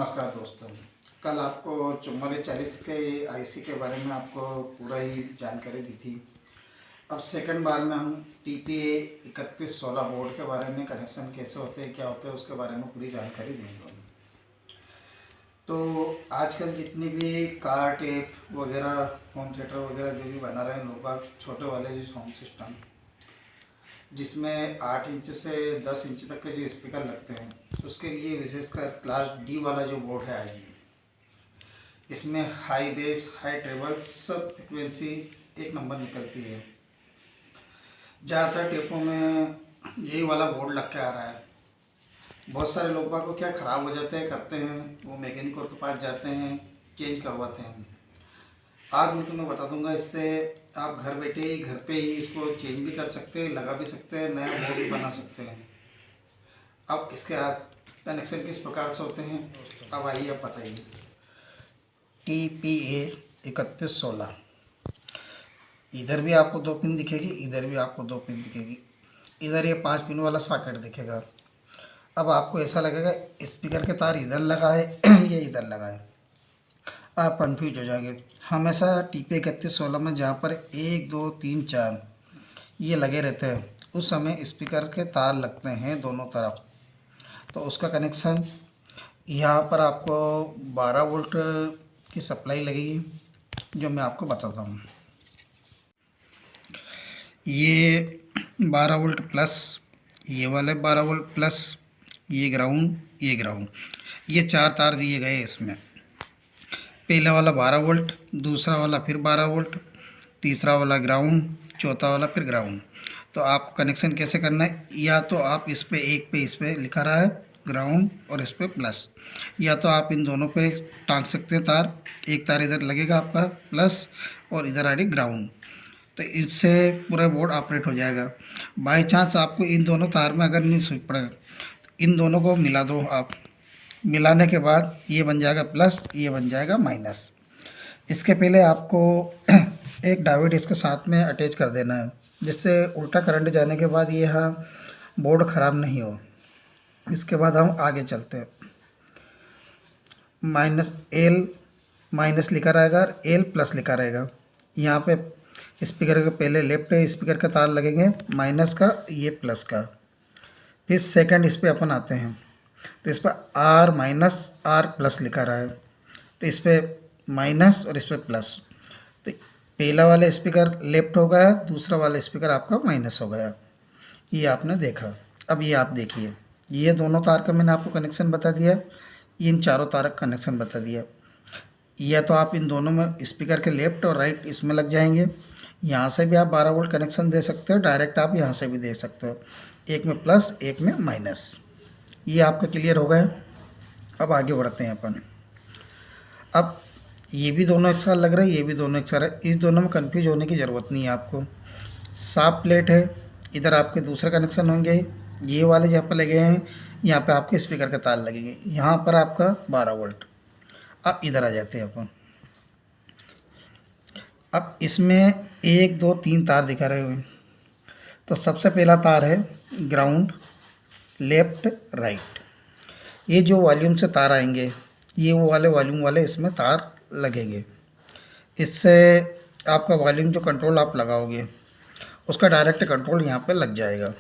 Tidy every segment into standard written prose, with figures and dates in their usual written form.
नमस्कार दोस्तों। कल आपको 4440 के आईसी के बारे में आपको पूरा ही जानकारी दी थी। अब सेकंड बार में हम TPA 3116 बोर्ड के बारे में कनेक्शन कैसे होते हैं, क्या होते हैं, उसके बारे में पूरी जानकारी देंगे। तो आजकल जितनी भी कार टेप वगैरह, होम थिएटर वगैरह जो भी बना रहे हैं लोग, छोटे वाले जो साउंड सिस्टम जिसमें 8 इंच से 10 इंच तक के जो स्पीकर लगते हैं, उसके लिए विशेषकर क्लास डी वाला जो बोर्ड है आज, इसमें हाई बेस, हाई ट्रेबल सब फ्रिक्वेंसी एक नंबर निकलती है। ज़्यादातर टेपों में यही वाला बोर्ड लग के आ रहा है। बहुत सारे लोगों को क्या ख़राब हो जाते हैं, करते हैं वो मैकेनिक के पास जाते हैं, चेंज करवाते हैं। आज मैं तुम्हें बता दूंगा, इससे आप घर बैठे ही घर पे ही इसको चेंज भी कर सकते हैं, लगा भी सकते हैं, नया बोर्ड भी बना सकते हैं। अब इसके आप कनेक्शन किस प्रकार से होते हैं, अब आइए आप बताइए। TPA 3116, इधर भी आपको 2 पिन दिखेगी, इधर भी आपको 2 पिन दिखेगी, इधर ये 5 पिन वाला सॉकेट दिखेगा। अब आपको ऐसा लगेगा स्पीकर के तार इधर लगा है ये इधर लगा है, आप कन्फ्यूज हो जाएंगे। हमेशा TPA 3116 में जहाँ पर 1 2 3 4 ये लगे रहते हैं, उस समय स्पीकर के तार लगते हैं दोनों तरफ। तो उसका कनेक्शन यहाँ पर आपको 12 वोल्ट की सप्लाई लगेगी, जो मैं आपको बताता हूँ। ये 12 वोल्ट प्लस, ये वाले 12 वोल्ट प्लस, ये ग्राउंड, ये ग्राउंड, ये 4 तार दिए गए इसमें। पहला वाला 12 वोल्ट, दूसरा वाला फिर 12 वोल्ट, तीसरा वाला ग्राउंड, चौथा वाला फिर ग्राउंड। तो आपको कनेक्शन कैसे करना है, या तो आप इस पे इस पे लिखा रहा है ग्राउंड और इस पे प्लस, या तो आप इन दोनों पे टांग सकते हैं तार। एक तार इधर लगेगा आपका प्लस और इधर आ रही ग्राउंड, तो इससे पूरा बोर्ड ऑपरेट हो जाएगा। बाई चांस आपको इन दोनों तार में अगर नहीं सूझ पड़े, इन दोनों को मिला दो आप। मिलाने के बाद ये बन जाएगा प्लस, ये बन जाएगा माइनस। इसके पहले आपको एक डायोड इसके साथ में अटैच कर देना है, जिससे उल्टा करंट जाने के बाद ये यहाँ बोर्ड ख़राब नहीं हो। इसके बाद हम आगे चलते हैं। -L माइनस लिखा रहेगा और L प्लस लिखा रहेगा। यहाँ पे स्पीकर के पहले लेफ्ट स्पीकर का तार लगेंगे, माइनस का, ये प्लस का। फिर सेकंड इस पर अपन आते हैं, तो इस पर R माइनस R प्लस लिखा रहा है, तो इस पर माइनस और इस पर प्लस। तो पहला वाला स्पीकर लेफ्ट हो गया, दूसरा वाला स्पीकर आपका माइनस हो गया। ये आपने देखा। अब ये आप देखिए, ये दोनों तार का मैंने आपको कनेक्शन बता दिया, इन चारों तार का कनेक्शन बता दिया। या तो आप इन दोनों में स्पीकर के लेफ्ट और राइट इसमें लग जाएंगे। यहाँ से भी आप 12 वोल्ट कनेक्शन दे सकते हो, डायरेक्ट आप यहाँ से भी दे सकते हो, एक में प्लस एक में माइनस। ये आपका क्लियर हो गया। अब आगे बढ़ते हैं अपन। अब ये भी दोनों एक साथ लग रहा है, ये भी दोनों एक साथ है, इस दोनों में कंफ्यूज होने की ज़रूरत नहीं है आपको। साफ प्लेट है, इधर आपके दूसरे कनेक्शन होंगे, ये वाले जहाँ पर लगे हैं यहाँ पे आपके स्पीकर के तार लगेंगे, यहाँ पर आपका 12 वोल्ट। अब इधर आ जाते हैं अपन। अब इसमें 1 2 3 तार दिखा रहे हुए, तो सबसे पहला तार है ग्राउंड, लेफ्ट राइट। ये जो वॉल्यूम से तार आएंगे, ये वो वाले वॉल्यूम वाले इसमें तार लगेंगे। इससे आपका वॉल्यूम जो कंट्रोल आप लगाओगे, उसका डायरेक्ट कंट्रोल यहाँ पे लग जाएगा।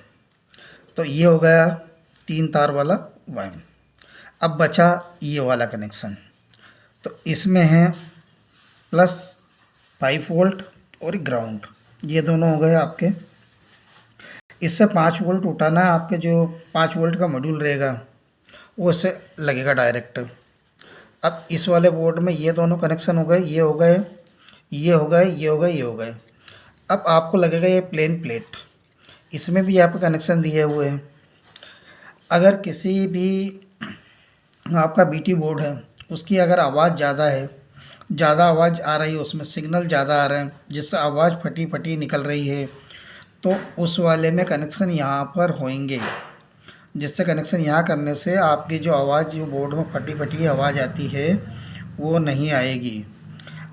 तो ये हो गया 3 तार वाला वायर। अब बचा ये वाला कनेक्शन, तो इसमें है प्लस 5 वोल्ट और ग्राउंड, ये दोनों हो गए आपके। इससे 5 वोल्ट उठाना है, आपके जो 5 वोल्ट का मॉड्यूल रहेगा वो इससे लगेगा डायरेक्ट। अब इस वाले बोर्ड में ये दोनों कनेक्शन हो गए, ये हो गए, ये हो गए, ये हो गए, ये हो गए। अब आपको लगेगा ये प्लेन प्लेट, इसमें भी आपके कनेक्शन दिए हुए हैं। अगर किसी भी आपका BT बोर्ड है, उसकी अगर आवाज़ ज़्यादा है, ज़्यादा आवाज़ आ रही है, उसमें सिग्नल ज़्यादा आ रहे हैं, जिससे आवाज़ फटी फटी निकल रही है, तो उस वाले में कनेक्शन यहाँ पर होंगे, जिससे कनेक्शन यहाँ करने से आपकी जो आवाज़, जो बोर्ड में फटी फटी आवाज़ आती है, वो नहीं आएगी।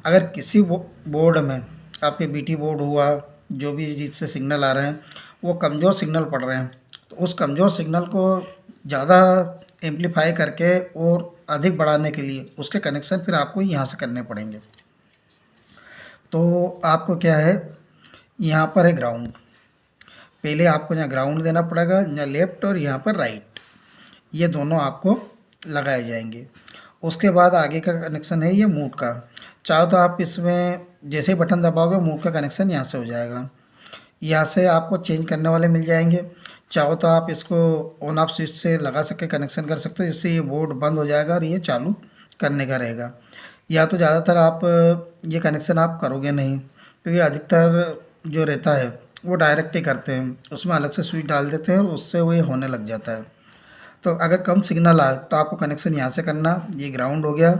अगर किसी बोर्ड में आपके BT बोर्ड हुआ, जो भी जिससे सिग्नल आ रहे हैं वो कमज़ोर सिग्नल पड़ रहे हैं, तो उस कमज़ोर सिग्नल को ज़्यादा एम्पलीफाई करके और अधिक बढ़ाने के लिए उसके कनेक्शन फिर आपको यहाँ से करने पड़ेंगे। तो आपको क्या है, यहाँ पर है ग्राउंड, पहले आपको यहाँ ग्राउंड देना पड़ेगा, यहाँ लेफ्ट और यहाँ पर राइट, ये दोनों आपको लगाए जाएंगे। उसके बाद आगे का कनेक्शन है ये मूड का। चाहो तो आप इसमें जैसे ही बटन दबाओगे मूड का कनेक्शन यहाँ से हो जाएगा। यहाँ से आपको चेंज करने वाले मिल जाएंगे। चाहो तो आप इसको ऑन ऑफ स्विच से लगा सके कनेक्शन कर सकते हो, जिससे ये बोर्ड बंद हो जाएगा और ये चालू करने का रहेगा। या तो ज़्यादातर आप ये कनेक्शन आप करोगे नहीं, क्योंकि अधिकतर जो रहता है वो डायरेक्ट ही करते हैं, उसमें अलग से स्विच डाल देते हैं और उससे वो ये होने लग जाता है। तो अगर कम सिग्नल आए तो आपको कनेक्शन यहाँ से करना। ये ग्राउंड हो गया,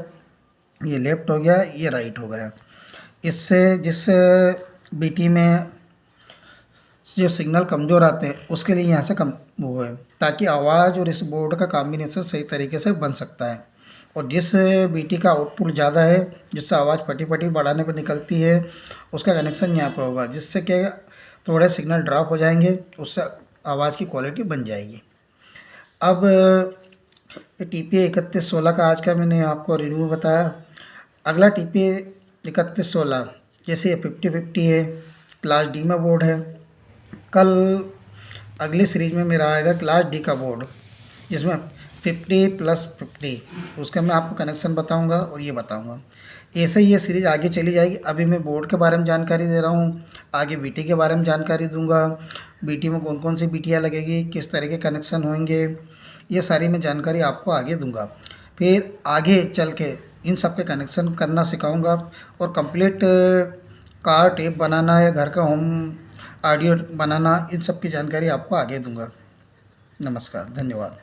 ये लेफ्ट हो गया, ये राइट हो गया। इससे जिस बीटी में जो सिग्नल कमज़ोर आते हैं उसके लिए यहाँ से कम वो है, ताकि आवाज़ और इस बोर्ड का कॉम्बिनेशन सही तरीके से बन सकता है। और जिस बीटी का आउटपुट ज़्यादा है, जिससे आवाज़ फटी फटी बढ़ाने पर निकलती है, उसका कनेक्शन यहाँ पर होगा, जिससे कि थोड़े सिग्नल ड्रॉप हो जाएंगे, उससे आवाज़ की क्वालिटी बन जाएगी। अब TPA 3116 का आज का मैंने आपको रिव्यू बताया। अगला TPA 3116 जैसे ये 5050 है, क्लास डी में बोर्ड है। कल अगली सीरीज में मेरा आएगा क्लास डी का बोर्ड, जिसमें 50+50, उसका मैं आपको कनेक्शन बताऊंगा और ये बताऊंगा। ऐसे ही ये सीरीज आगे चली जाएगी। अभी मैं बोर्ड के बारे में जानकारी दे रहा हूँ, आगे बीटी के बारे में जानकारी दूंगा, बीटी में कौन कौन सी बीटियाँ लगेगी, किस तरह के कनेक्शन होंगे, ये सारी मैं जानकारी आपको आगे दूंगा। फिर आगे चल के इन सब के कनेक्शन करना सिखाऊंगा और कंप्लीट कार टेप बनाना है, घर का होम ऑडियो बनाना, इन सब की जानकारी आपको आगे दूंगा। नमस्कार, धन्यवाद।